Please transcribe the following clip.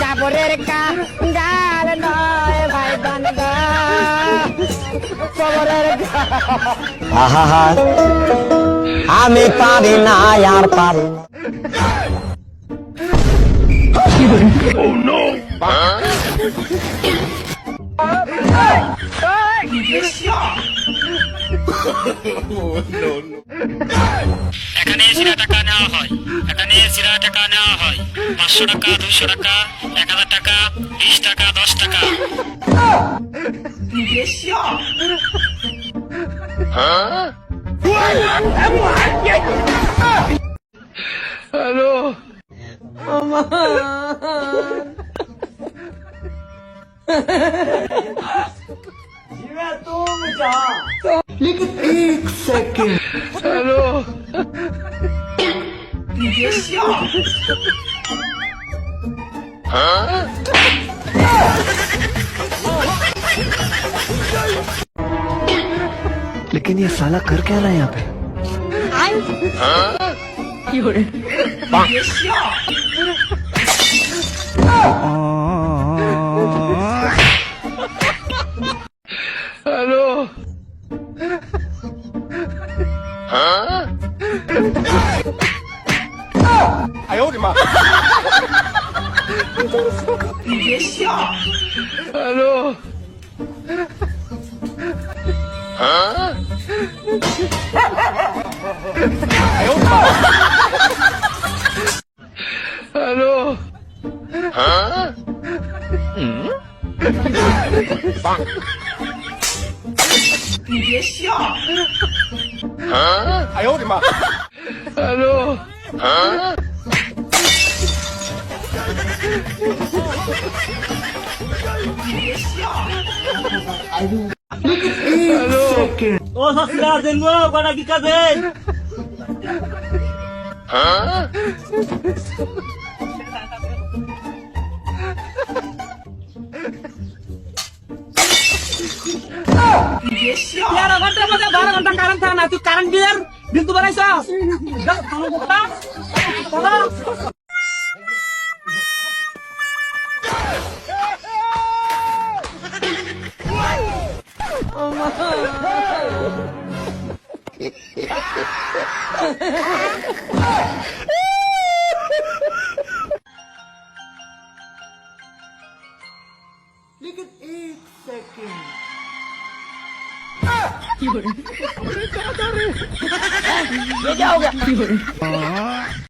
কাপড়ের গাল নয় ভাই বান কবরের আহা আমি পারি না আর পারি না। এখানে জিরা টাকা নেওয়া হয়, এখানে জিরা টাকা নেওয়া হয় 500 টাকা, 200 টাকা, 1000 টাকা, 20 টাকা, 10 টাকা। হ্যালো लेकिन एक सेकंड হ্যালো लेकिन ये साला कर क्या रहा है यहाँ पे? Hello hello hello hello hello ও সসরা দেনগো কটা কি কাজেন তেরো ঘন্টার মধ্যে 12 ঘন্টা কারেন্ট থাকে না, তুই কারেন্ট বিল তো বানাইছস? लेकिन एक सेकंड ये क्या हो गया?